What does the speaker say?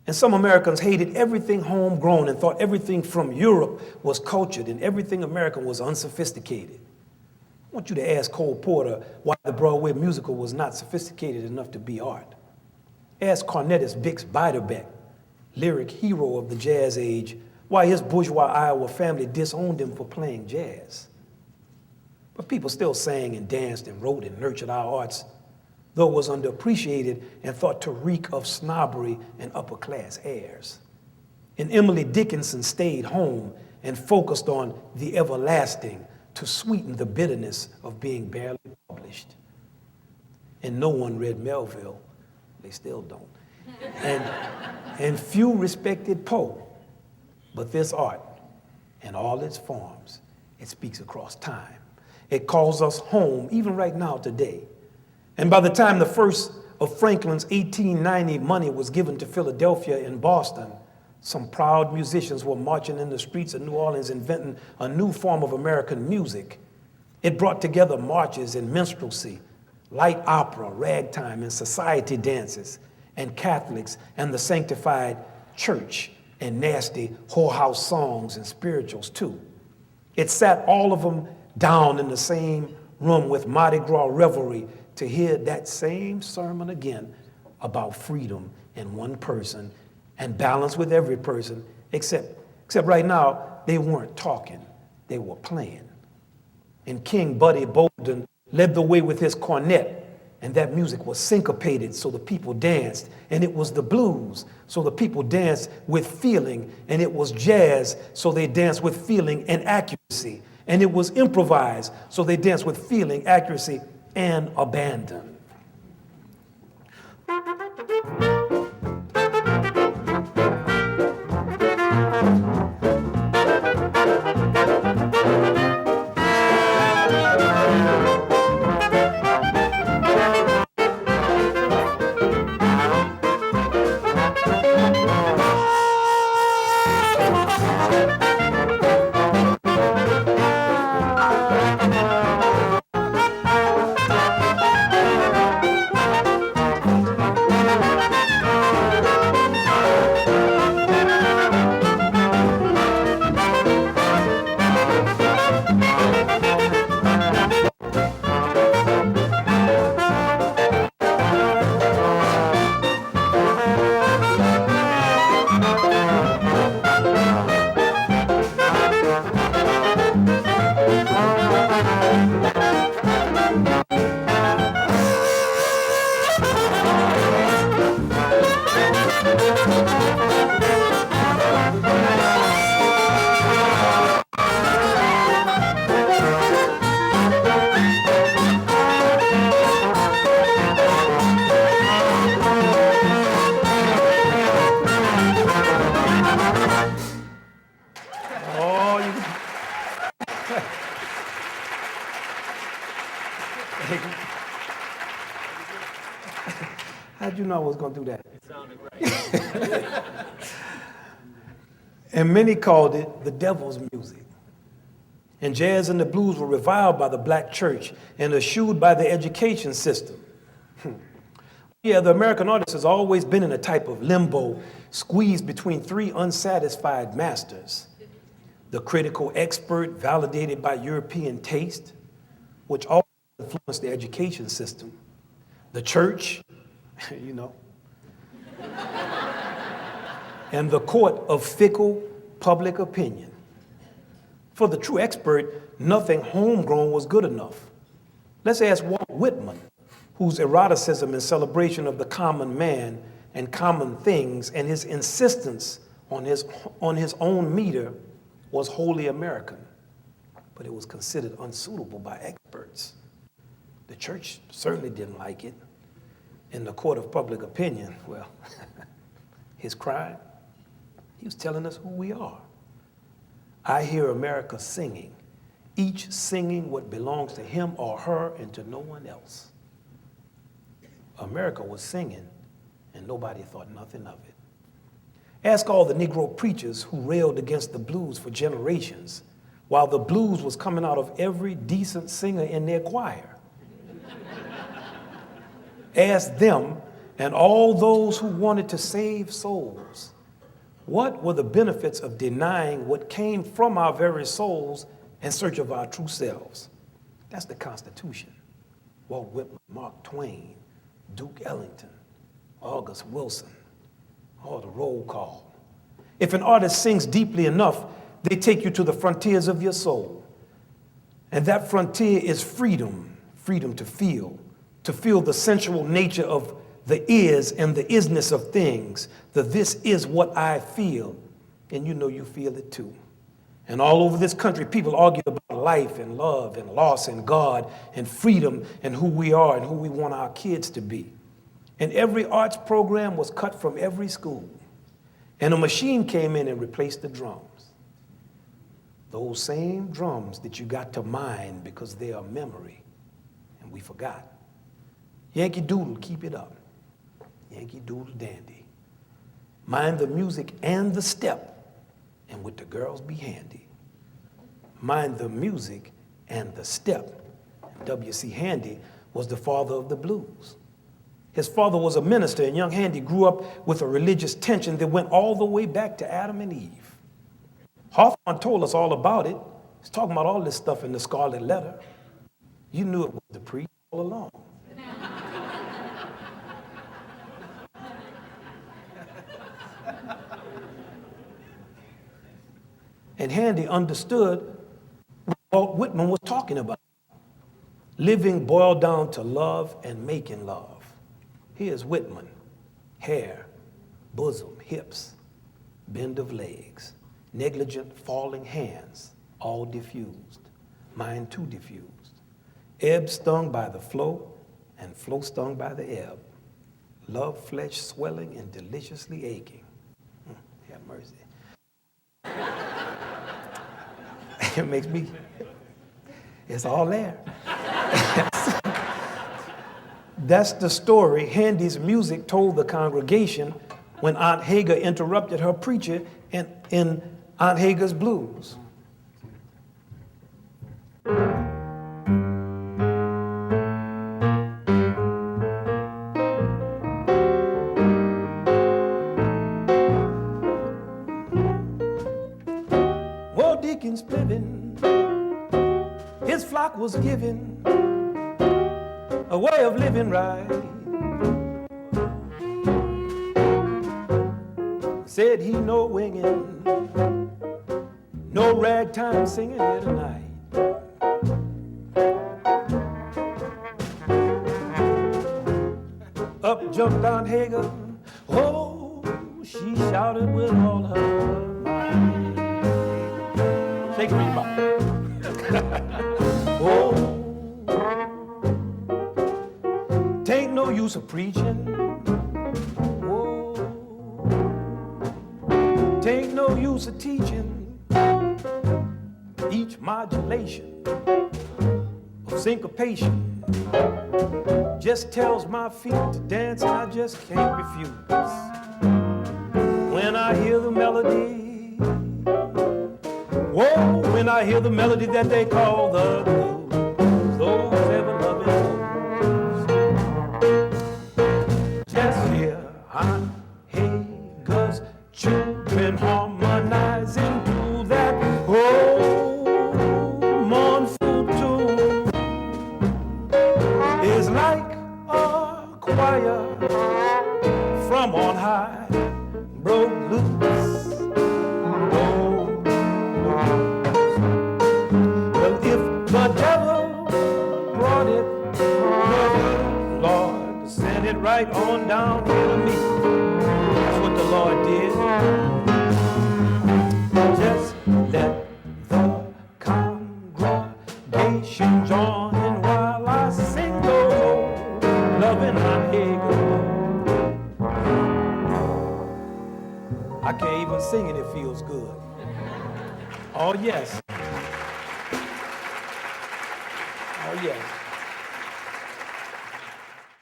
And some Americans hated everything homegrown and thought everything from Europe was cultured and everything American was unsophisticated. I want you to ask Cole Porter why the Broadway musical was not sophisticated enough to be art. Ask Cornelius Bix Beiderbecke, lyric hero of the jazz age, why his bourgeois Iowa family disowned him for playing jazz. But people still sang and danced and wrote and nurtured our arts, though it was underappreciated and thought to reek of snobbery and upper-class airs. And Emily Dickinson stayed home and focused on the everlasting to sweeten the bitterness of being barely published. And no one read Melville. They still don't. And few respected Poe. But this art, in all its forms, it speaks across time. It calls us home, even right now today. And by the time the first of Franklin's 1890 money was given to Philadelphia and Boston, some proud musicians were marching in the streets of New Orleans inventing a new form of American music. It brought together marches and minstrelsy, light opera, ragtime, and society dances, and Catholics and the sanctified church, and nasty whorehouse songs and spirituals too. It sat all of them down in the same room with Mardi Gras revelry to hear that same sermon again about freedom in one person and balance with every person, except right now, they weren't talking, they were playing. And King Buddy Bolden led the way with his cornet, and that music was syncopated, so the people danced, and it was the blues, so the people danced with feeling, and it was jazz, so they danced with feeling and accuracy, and it was improvised, so they danced with feeling, accuracy, and abandon. How'd you know I was going to do that? It sounded great. And many called it the devil's music. And jazz and the blues were reviled by the black church and eschewed by the education system. Yeah, the American artist has always been in a type of limbo, squeezed between three unsatisfied masters. The critical expert, validated by European taste, which also influenced the education system. The church, you know. And the court of fickle public opinion. For the true expert, nothing homegrown was good enough. Let's ask Walt Whitman, whose eroticism and celebration of the common man and common things and his insistence on his own meter was wholly American, but it was considered unsuitable by experts. The church certainly didn't like it. In the court of public opinion, well, his crime, he was telling us who we are. I hear America singing, each singing what belongs to him or her and to no one else. America was singing, and nobody thought nothing of it. Ask all the Negro preachers who railed against the blues for generations, while the blues was coming out of every decent singer in their choir. Ask them and all those who wanted to save souls. What were the benefits of denying what came from our very souls in search of our true selves? That's the Constitution. Walt Whitman, Mark Twain, Duke Ellington, August Wilson, all the roll call. If an artist sings deeply enough, they take you to the frontiers of your soul. And that frontier is freedom, freedom to feel the sensual nature of the is and the isness of things, the this is what I feel, and you know you feel it too. And all over this country, people argue about life and love and loss and God and freedom and who we are and who we want our kids to be. And every arts program was cut from every school. And a machine came in and replaced the drums. Those same drums that you got to mind because they are memory, and we forgot. Yankee Doodle, keep it up. Yankee Doodle dandy. Mind the music and the step, and with the girls be handy. Mind the music and the step. W.C. Handy was the father of the blues. His father was a minister, and young Handy grew up with a religious tension that went all the way back to Adam and Eve. Hawthorne told us all about it. He's talking about all this stuff in the Scarlet Letter. You knew it was the priest all along. And Handy understood what Walt Whitman was talking about. Living boiled down to love and making love. Here's Whitman. Hair, bosom, hips, bend of legs, negligent falling hands, all diffused. Mine too diffused. Ebb stung by the flow and flow stung by the ebb. Love flesh swelling and deliciously aching. Have mercy. It makes me, it's all there. That's the story Handy's music told the congregation when Aunt Hagar interrupted her preacher in Aunt Hagar's Blues. Well, Deacon Spliven, his flock was given a way of living right. Said he no winging, no ragtime singing here tonight. Up jumped Aunt Hagar, oh, she shouted with all her might. Shake me back. Oh, tain't no use of preaching. Oh, tain't no use of teaching. Each modulation of syncopation just tells my feet to dance, and I just can't refuse. When I hear the melody, whoa, when I hear the melody that they call the blues, those ever-loving blues. Just hear Aunt Hagar's children harmonizing to that old mournful tune. It's like a choir from on high broke loose. Well, if the devil brought it, the Lord sent it right on down here to me. That's what the Lord did. Just let the congregation join in while I sing those old loving Aunt Hagar. I can't even sing it, it feels good. Oh, yes. Oh, yes.